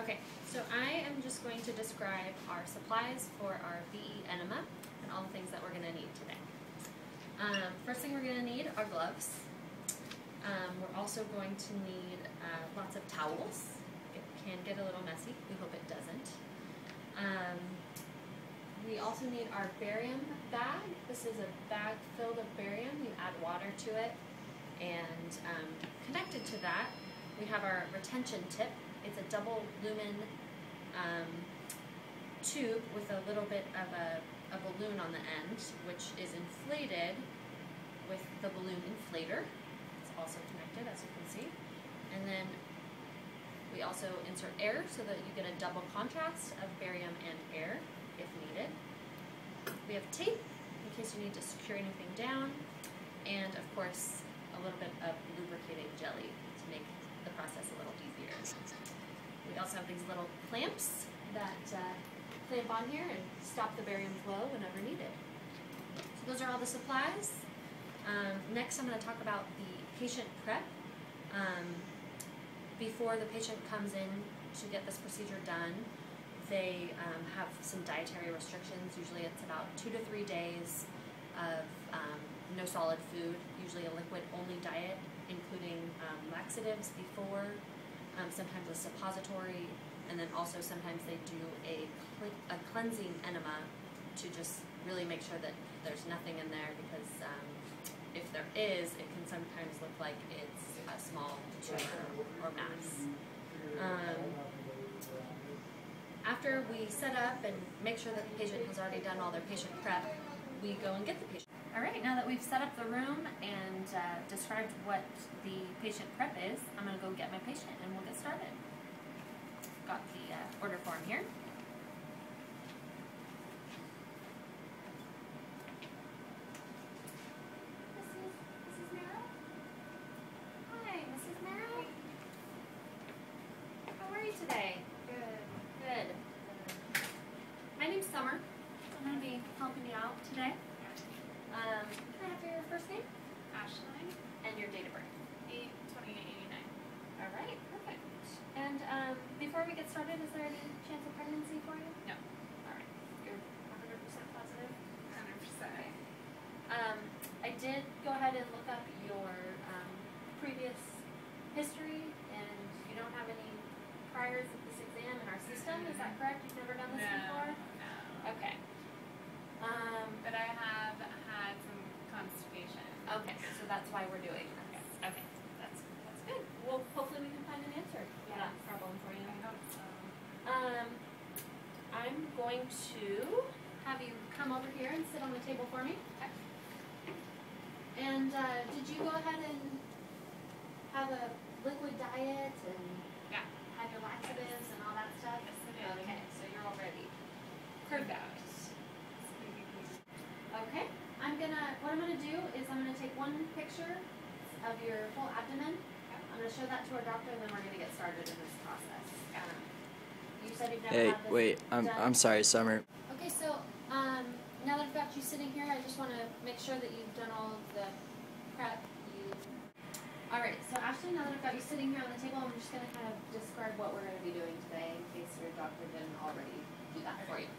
Okay, so I am just going to describe our supplies for our VE enema and all the things that we're going to need today. First thing we're going to need are gloves. We're also going to need lots of towels. It can get a little messy. We hope it doesn't. We also need our barium bag. This is a bag filled with barium. You add water to it, and connected to that we have our retention tip. It's a double lumen tube with a little bit of a balloon on the end, which is inflated with the balloon inflator. It's also connected, as you can see. And then we also insert air so that you get a double contrast of barium and air if needed. We have tape in case you need to secure anything down, and of course a little bit of lubricating jelly to make the process a little easier. We also have these little clamps that clamp on here and stop the barium flow whenever needed. So those are all the supplies. Next I'm going to talk about the patient prep. Before the patient comes in to get this procedure done, they have some dietary restrictions. Usually it's about 2 to 3 days of no solid food, usually a liquid-only diet, including laxatives before, sometimes a suppository, and then also sometimes they do a cleansing enema to just really make sure that there's nothing in there, because if there is, it can sometimes look like it's a small tumor or mass. After we set up and make sure that the patient has already done all their patient prep, we go and get the patient. Alright, now that we've set up the room and described what the patient prep is, I'm going to go get my patient and we'll get started. Got the order form here. Mrs. Merrill? Hi, Mrs. Merrill. How are you today? Good. My name's Summer. I'm going to be helping you out today. Can I have your first name? Ashley. And your date of birth? 8/28/89. Alright, perfect. And before we get started, is there any chance of pregnancy for you? No. Alright. You're 100% positive? 100%. I did go ahead and look up your previous history, and you don't have any priors of this exam in our system. Is that correct? You've never done this before? No. Okay. But I have had some constipation. Okay, so that's why we're doing this. Okay, that's good. Well, hopefully we can find an answer to that problem for you. I hope so. I'm going to have you come over here and sit on the table for me. Okay. And did you go ahead and have a liquid diet and have your laxatives and all that stuff? Yes, I did. Okay, so you're all ready. Perfect. Okay, what I'm gonna do is I'm gonna take one picture of your full abdomen. I'm gonna show that to our doctor, and then we're gonna get started in this process. You said you've never had this wait, I'm sorry, Summer. Okay, so now that I've got you sitting here, I just want to make sure that you've done all of the prep. Alright, so Ashley, now that I've got you sitting here on the table, I'm just going to kind of describe what we're going to be doing today in case your doctor didn't already do that for you.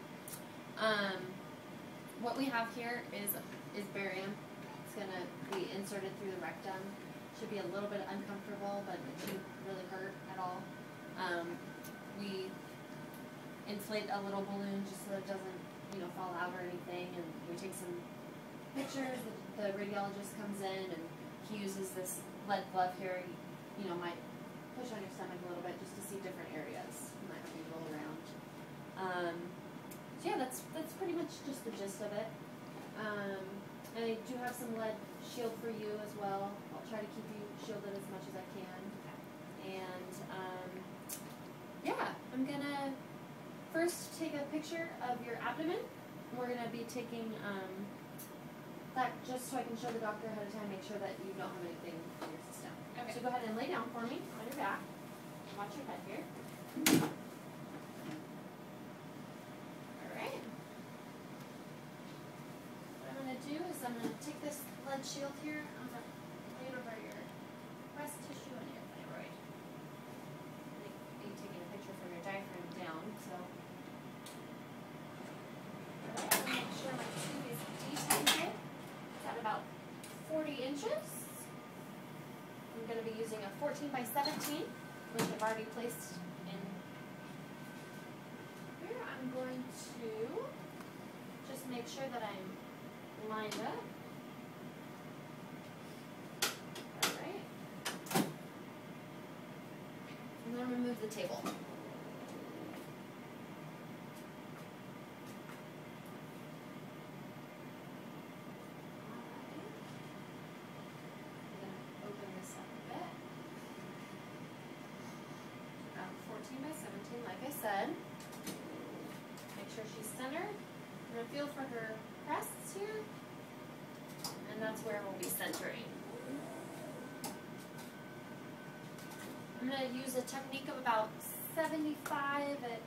What we have here is barium. It's going to be inserted through the rectum. Should be a little bit uncomfortable, but it shouldn't really hurt at all. We inflate a little balloon just so that it doesn't, fall out or anything, and we take some pictures. The radiologist comes in and he uses this lead glove here. You might push on your stomach a little bit just to see different areas. You might have to roll around. So yeah, that's pretty much just the gist of it. I do have some lead shield for you as well. I'll try to keep you shielded as much as I can. And yeah, I'm gonna first take a picture of your abdomen. We're gonna be taking that just so I can show the doctor ahead of time, make sure that you don't have anything in your system. Okay. So go ahead and lay down for me on your back. Watch your head here. Alright. What I'm going to do is I'm going to take this lead shield here. I'm going to lay it over your breast tissue and your thyroid. Are you taking a picture from your diaphragm? 14 by 17, which I've already placed in here. I'm going to just make sure that I'm lined up. Alright. And then remove the table. By 17, like I said. Make sure she's centered. I'm going to feel for her crests here. And that's where we'll be centering. I'm going to use a technique of about 75 at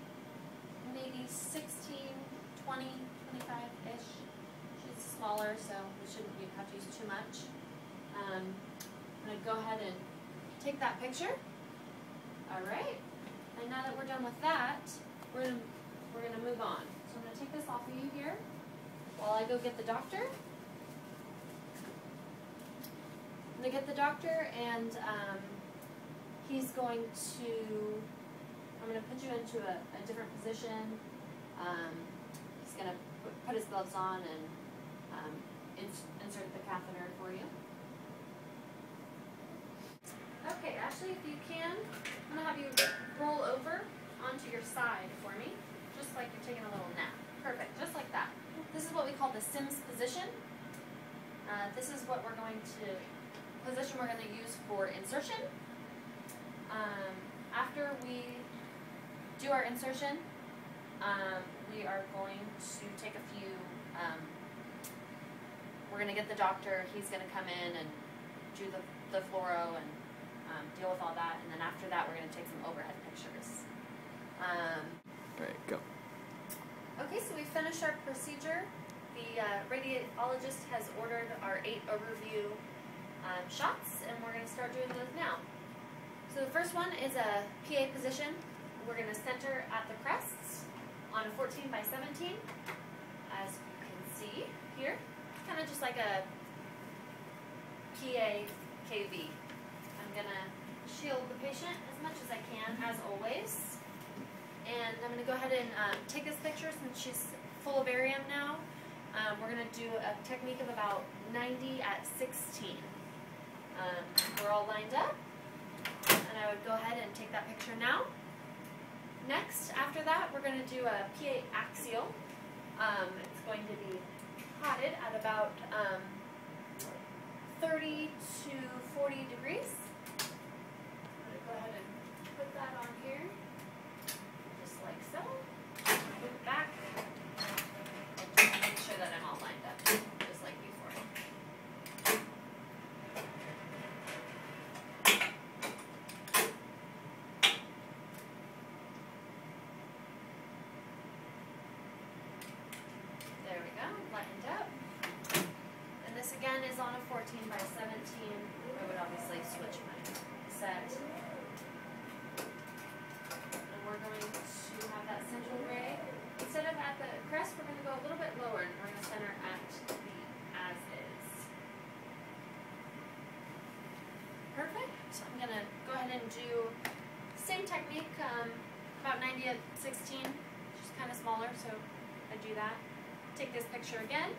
maybe 16, 20, 25-ish. She's smaller, so we shouldn't have to use too much. I'm going to go ahead and take that picture. All right. And now that we're done with that, we're gonna move on. So I'm gonna take this off of you here while I go get the doctor. I'm gonna get the doctor, and he's going to. I'm gonna put you into a different position. He's gonna put his gloves on and insert the catheter for you. Okay, Ashley, if you can, I'm going to have you roll over onto your side for me, just like you're taking a little nap. Perfect, just like that. This is what we call the Sims position. This is what we're going to use for insertion. After we do our insertion, we are going to take a few, we're going to get the doctor, he's going to come in and do the fluoro and deal with all that, and then after that we're going to take some overhead pictures. Alright, go. Okay, so we finished our procedure. The radiologist has ordered our 8 overview shots, and we're going to start doing those now. So the first one is a PA position. We're going to center at the crests on a 14 by 17, as you can see here. Kind of just like a PA KV. I'm going to shield the patient as much as I can, as always. And I'm going to go ahead and take this picture since she's full of barium now. We're going to do a technique of about 90 at 16. We're all lined up. And I would go ahead and take that picture now. Next, after that, we're going to do a PA axial. It's going to be potted at about 30 to 40 degrees. I'm going to go ahead and put that on here, just like so. Move it back. And make sure that I'm all lined up, just like before. There we go, lined up. And this again is on a 14 by 17. I would obviously switch my set. And we're going to have that central ray. Instead of at the crest, we're going to go a little bit lower, and we're going to center at the as is. Perfect. I'm going to go ahead and do same technique, about 90 at 16, just kind of smaller, so I do that. Take this picture again.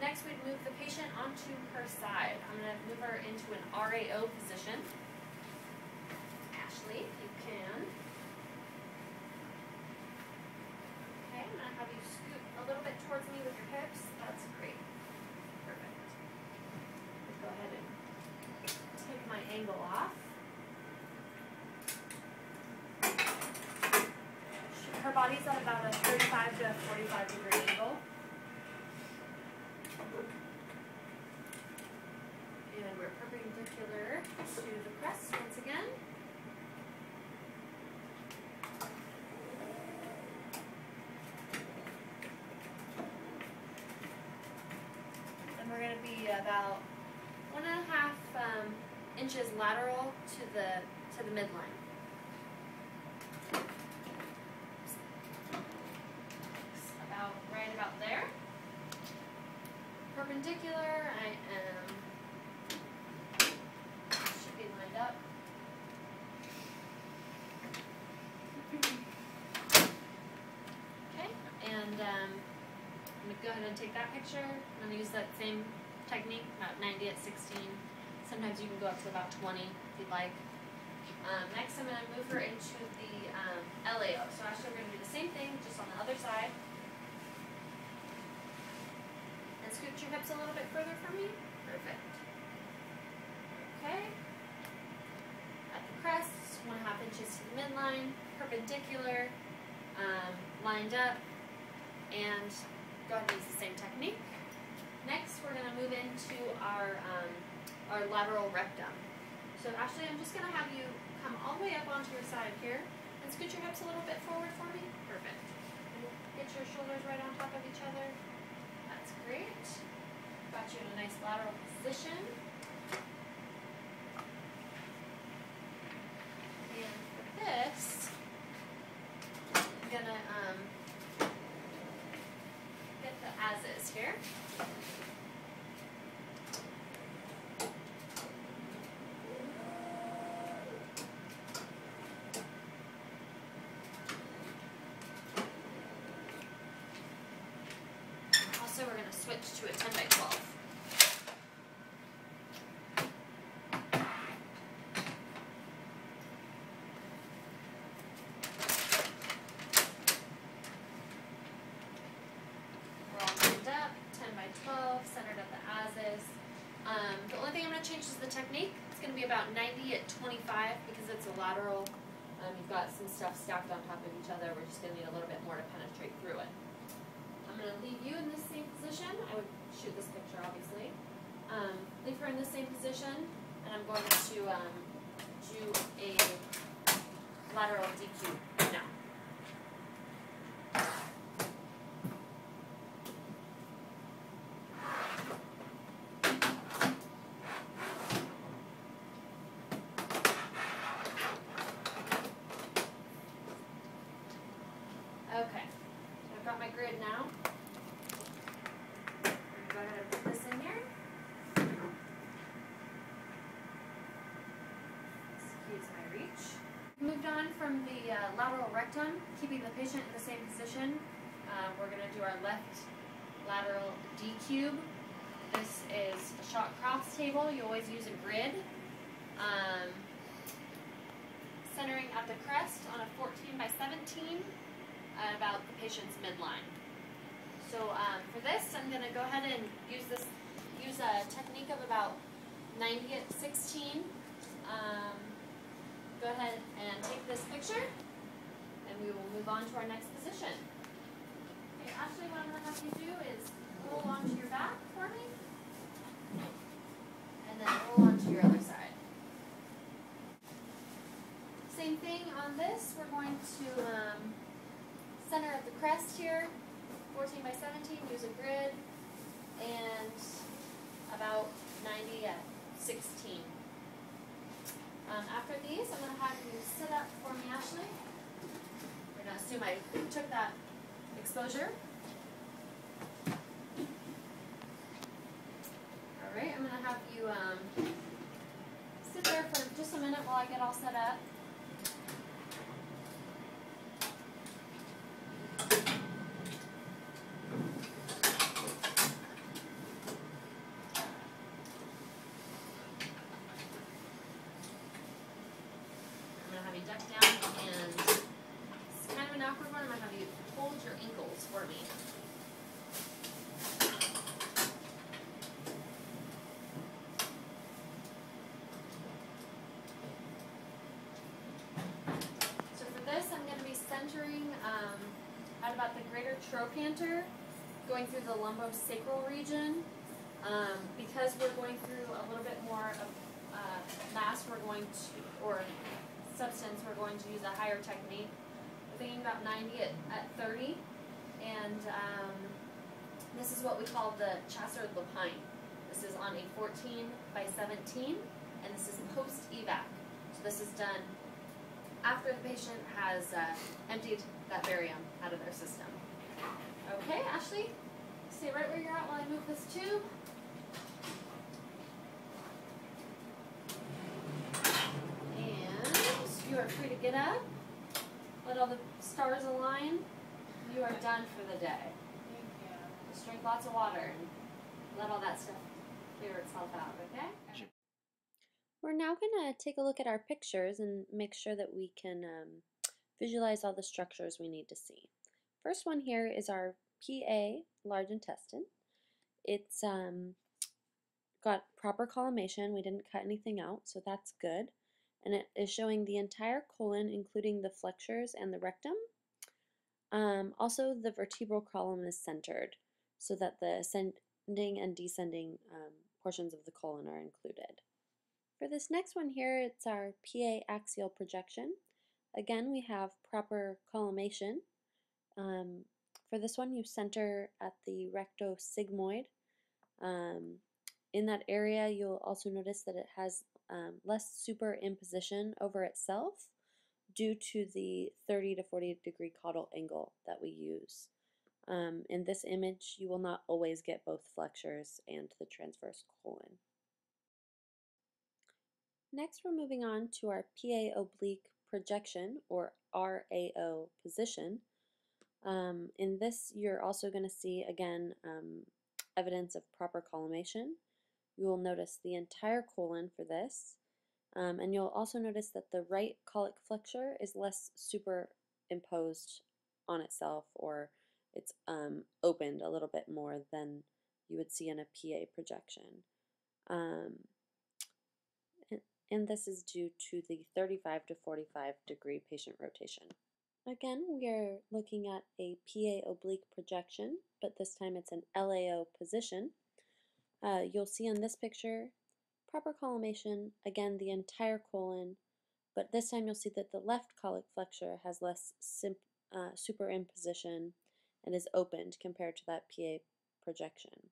Next, we'd move the patient onto her side. I'm going to move her into an RAO position. Ashley, if you can. Okay, I'm going to have you scoot a little bit towards me with your hips. That's great. Perfect. Go ahead and take my angle off. Her body's at about a 35 to 45 degree angle. And we're perpendicular to the crest once again. And we're going to be about 1.5 inches lateral to the midline. Right about there. Perpendicular, I am, should be lined up. go ahead and take that picture. I'm going to use that same technique, about 90 at 16. Sometimes you can go up to about 20 if you'd like. Next, I'm going to move her into the LAO. So actually, we're going to do the same thing, just on the other side. And scoot your hips a little bit further for me. Perfect. Okay. At the crest, 1.5 inches to the midline, perpendicular, lined up, and go ahead and use the same technique. Next, we're going to move into our lateral rectum. So Ashley, I'm just going to have you come all the way up onto your side here and scoot your hips a little bit forward for me. Perfect. And get your shoulders right on top of each other. That's great. Got you in a nice lateral position. And for this, I'm going to get the as-is here. Also, we're going to switch to a 10 by 12. We're all lined up, 10 by 12, centered at the as-is. The only thing I'm going to change is the technique. It's going to be about 90 at 25 because it's a lateral. You've got some stuff stacked on top of each other. We're just going to need a little bit more to penetrate through it. I'm going to leave you in this same position. I would shoot this picture, obviously. Leave her in the same position, and I'm going to do a lateral DQ now. Okay, so I've got my grid now. Go ahead and put this in here. Excuse my reach. Moved on from the lateral rectum, keeping the patient in the same position. We're going to do our left lateral D cube. This is a shot cross table. You always use a grid. Centering at the crest on a 14 by 17. About the patient's midline. So for this, I'm going to go ahead and use a technique of about 90 at 16. Go ahead and take this picture, and we will move on to our next position. Okay, Ashley, what I'm going to have you do is roll onto your back for me, and then roll onto your other side. Same thing on this. We're going to center at the crest here, 14 by 17, use a grid, and about 90 at 16. After these, I'm going to have you sit up for me, Ashley. We're going to assume I took that exposure. Alright, I'm going to have you sit there for just a minute while I get all set up. Duck down, and it's kind of an awkward one. I'm going to have you hold your ankles for me. So for this, I'm going to be centering at about the greater trochanter, going through the lumbosacral region. Because we're going through a little bit more of mass, we're going to, or substance, we're going to use a higher technique. We're thinking about 90 at 30, and this is what we call the Chasseur-Lapine. This is on a 14 by 17, and this is post-evac. So this is done after the patient has emptied that barium out of their system. Okay, Ashley, stay right where you're at while I move this tube. You are free to get up, let all the stars align. You are done for the day. Thank you. Just drink lots of water and let all that stuff clear itself out, okay? We're now going to take a look at our pictures and make sure that we can visualize all the structures we need to see. First one here is our PA, large intestine. It's got proper collimation. We didn't cut anything out, so that's good. And it is showing the entire colon, including the flexures and the rectum. Also, the vertebral column is centered so that the ascending and descending portions of the colon are included. For this next one here, it's our PA axial projection. Again, we have proper collimation. For this one, you center at the rectosigmoid. In that area, you'll also notice that it has less superimposition over itself due to the 30 to 40 degree caudal angle that we use. In this image, you will not always get both flexures and the transverse colon. Next, we're moving on to our PA oblique projection, or RAO position. In this, you're also going to see, again, evidence of proper collimation. You will notice the entire colon for this, and you'll also notice that the right colic flexure is less superimposed on itself, or it's opened a little bit more than you would see in a PA projection. And this is due to the 35 to 45 degree patient rotation. Again, we are looking at a PA oblique projection, but this time it's an LAO position. You'll see on this picture proper collimation, again the entire colon, but this time you'll see that the left colic flexure has less superimposition and is opened compared to that PA projection.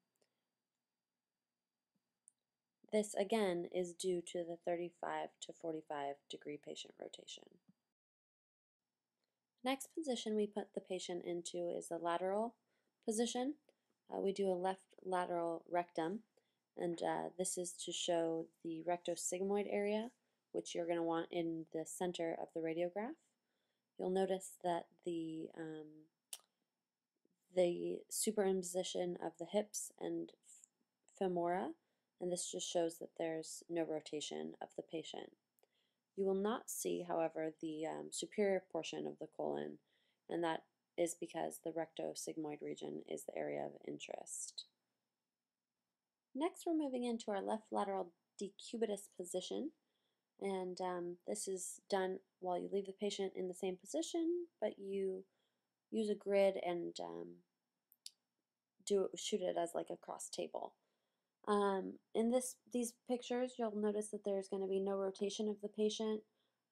This again is due to the 35 to 45 degree patient rotation. Next position we put the patient into is the lateral position. We do a left lateral rectum, and this is to show the rectosigmoid area, which you're going to want in the center of the radiograph. You'll notice that the superimposition of the hips and femora, and this just shows that there's no rotation of the patient. You will not see, however, the superior portion of the colon, and that is because the rectosigmoid region is the area of interest. Next, we're moving into our left lateral decubitus position, and this is done while you leave the patient in the same position, but you use a grid and shoot it as like a cross table. In these pictures, you'll notice that there's going to be no rotation of the patient.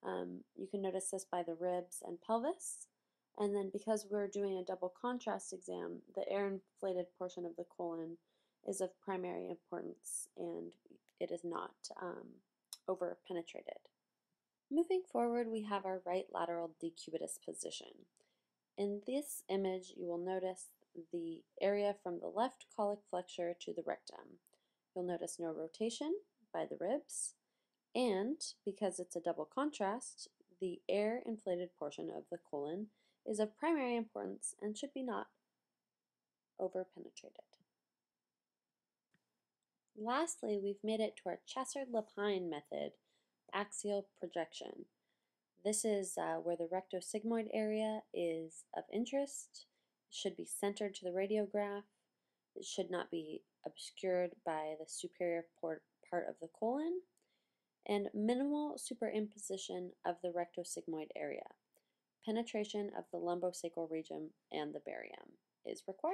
You can notice this by the ribs and pelvis. And then because we're doing a double contrast exam, the air-inflated portion of the colon is of primary importance, and it is not over-penetrated. Moving forward, we have our right lateral decubitus position. In this image, you will notice the area from the left colic flexure to the rectum. You'll notice no rotation by the ribs, and because it's a double contrast, the air-inflated portion of the colon is of primary importance and should be not over-penetrated. Lastly, we've made it to our Chasard-Lapine method, axial projection. This is where the rectosigmoid area is of interest. It should be centered to the radiograph. It should not be obscured by the superior part of the colon, and minimal superimposition of the rectosigmoid area. Penetration of the lumbosacral region and the barium is required.